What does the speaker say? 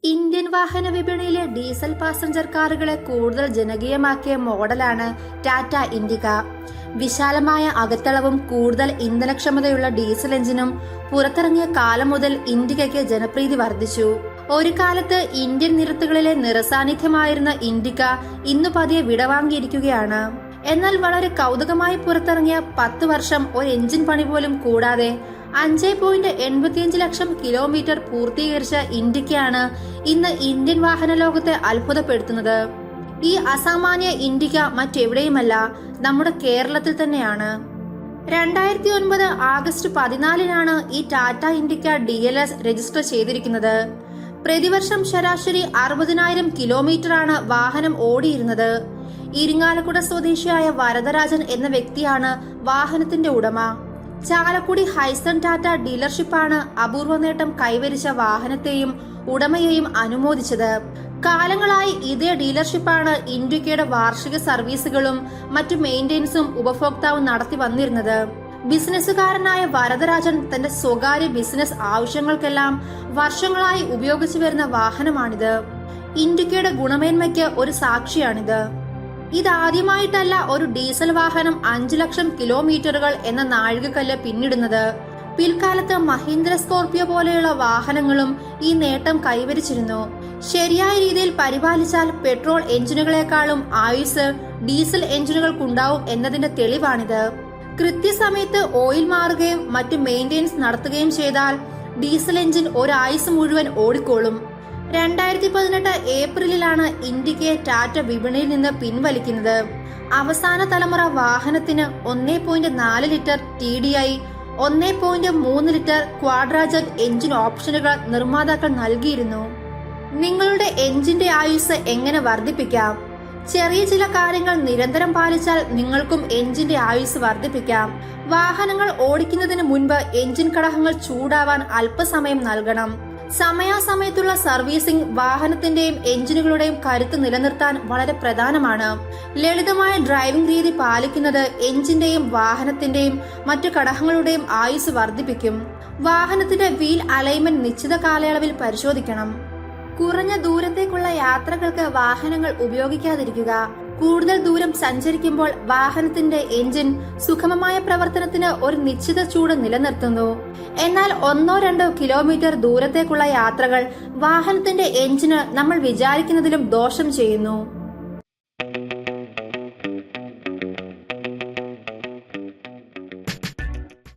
Indian വാഹന വിപണിയിലെ diesel passenger കാറുകളെ കൂടുതൽ ജനകീയമാക്കിയ മോഡലാണ് ടാറ്റ ഇൻഡിക. വിശാലമായ അകത്തളവും കൂടുതൽ ഇന്ധനക്ഷമതയുള്ള ഡീസൽ എഞ്ചിനും പുറത്തിറങ്ങിയ കാലം മുതൽ ഇൻഡികയ്ക്ക് ജനപ്രീതി വർദ്ധിച്ചു. ഒരു കാലത്ത് ഇന്ത്യൻ നിരത്തുകളിലെ നിറസാന്നിധ്യമായിരുന്ന ഇൻഡിക ഇന്നു പതിയെ വിടവാങ്ങിയിരിക്കുകയാണ്. എന്നാൽ വളരെ കൗതുകമായി പുറത്തിറങ്ങിയ 10 വർഷം ഒരു എഞ്ചിൻ പണി പോലും കൂടാതെ 5.85 ലക്ഷം കിലോമീറ്റർ പൂർത്തീകരിച്ച ഇൻഡിക്കയാണ് ഇന്ന് ഇന്ത്യൻ വാഹന ലോകത്തെ അത്ഭുതപ്പെടുത്തുന്നത്. ഈ അസാമാന്യ ഇൻഡിക മറ്റെവിടെയുമല്ല, നമ്മുടെ കേരളത്തിൽ തന്നെയാണ്. 2009 ആഗസ്റ്റ് 14-നാണ് ഈ ടാറ്റ ഇൻഡിക DLS രജിസ്റ്റർ ചെയ്തിരിക്കുന്നത്. പ്രതിവർഷം ശരാശരി 60,000 കിലോമീറ്ററാണ് വാഹനം ഓടിയിരുന്നത്. ഇരിങ്ങാലക്കുട സ്വദേശിയായ വരദരാജൻ എന്ന വ്യക്തിയാണ് വാഹനത്തിന്റെ ഉടമ. ചാലക്കുടി ഹൈസൺ ടാറ്റ ഡീലർഷിപ്പാണ് അപൂർവ നേട്ടം കൈവരിച്ച വാഹനത്തെയും ഉടമയെയും അനുമോദിച്ചത്. കാലങ്ങളായി ഇതേ ഡീലർഷിപ്പാണ് ഇൻഡിക്കയുടെ വാർഷിക സർവീസുകളും മറ്റു മെയിന്റനൻസും ഉപഭോക്താവ് നടത്തി വന്നിരുന്നത്. ബിസിനസ്സുകാരനായ വരദരാജൻ തന്റെ സ്വകാര്യ ബിസിനസ് ആവശ്യങ്ങൾക്കെല്ലാം വർഷങ്ങളായി ഉപയോഗിച്ചു വരുന്ന വാഹനമാണിത്. ഇൻഡിക്കയുടെ ഗുണമേന്മയ്ക്ക് ഒരു സാക്ഷിയാണിത്. ഇതാദ്യമായിട്ടല്ല ഒരു ഡീസൽ വാഹനം 5 ലക്ഷം കിലോമീറ്ററുകൾ എന്ന നാഴികക്കല്ല് പിന്നിടുന്നത്. പിൽക്കാലത്ത് മഹീന്ദ്ര സ്കോർപിയോ പോലെയുള്ള വാഹനങ്ങളും ഈ നേട്ടം കൈവരിച്ചിരുന്നു. ശരിയായ രീതിയിൽ പരിപാലിച്ചാൽ പെട്രോൾ എഞ്ചിനുകളെക്കാളും ആയുസ് ഡീസൽ എഞ്ചിനുകൾക്കുണ്ടാവും എന്നതിന്റെ തെളിവാണിത്. കൃത്യസമയത്ത് ഓയിൽ മാറുകയും മറ്റു മെയിന്റനൻസ് നടത്തുകയും ചെയ്താൽ ഡീസൽ എഞ്ചിൻ ഒരായുസ് മുഴുവൻ ഓടിക്കോളും. 2018 ഏപ്രിലിലാണ് ഇൻഡിക്കയെ ടാറ്റ വിപണിയിൽ നിന്ന് പിൻവലിക്കുന്നത്. അവസാന തലമുറ വാഹനത്തിന് 1.4 ലിറ്റർ TDI, 1.3 ലിറ്റർ ക്വാഡ്രാജറ്റ് എഞ്ചിൻ ഓപ്ഷനുകൾ നിർമ്മാതാക്കൾ നൽകിയിരുന്നു. നിങ്ങളുടെ എഞ്ചിന്റെ ആയുസ് എങ്ങനെ വർദ്ധിപ്പിക്കാം? ചെറിയ ചില കാര്യങ്ങൾ നിരന്തരം പാലിച്ചാൽ നിങ്ങൾക്കും എഞ്ചിന്റെ ആയുസ് വർദ്ധിപ്പിക്കാം. വാഹനങ്ങൾ ഓടിക്കുന്നതിന് മുൻപ് എഞ്ചിൻ ഘടകങ്ങൾ ചൂടാവാൻ അല്പസമയം നൽകണം. സമയാസമയത്തുള്ള സർവീസിംഗ് വാഹനത്തിന്റെയും എഞ്ചിനുകളുടെയും കരുത്ത് നിലനിർത്താൻ വളരെ പ്രധാനമാണ്. ലളിതമായ ഡ്രൈവിംഗ് രീതി പാലിക്കുന്നത് എഞ്ചിന്റെയും വാഹനത്തിന്റെയും മറ്റു ഘടകങ്ങളുടെയും ആയുസ് വർദ്ധിപ്പിക്കും. വാഹനത്തിന്റെ വീൽ അലൈൻമെന്റ് നിശ്ചിത കാലയളവിൽ പരിശോധിക്കണം. കുറഞ്ഞ ദൂരത്തേക്കുള്ള യാത്രകൾക്ക് വാഹനങ്ങൾ ഉപയോഗിക്കാതിരിക്കുക. കൂടുതൽ ദൂരം സഞ്ചരിക്കുമ്പോൾ വാഹനത്തിന്റെ എഞ്ചിൻ സുഗമമായ പ്രവർത്തനത്തിന് ഒരു നിശ്ചിത ചൂട് നിലനിർത്തുന്നു. എന്നാൽ 1-2 കിലോമീറ്റർ ദൂരത്തേക്കുള്ള യാത്രകൾ വാഹനത്തിന്റെ എഞ്ചിന് നമ്മൾ വിചാരിക്കുന്നതിലും ദോഷം ചെയ്യുന്നു.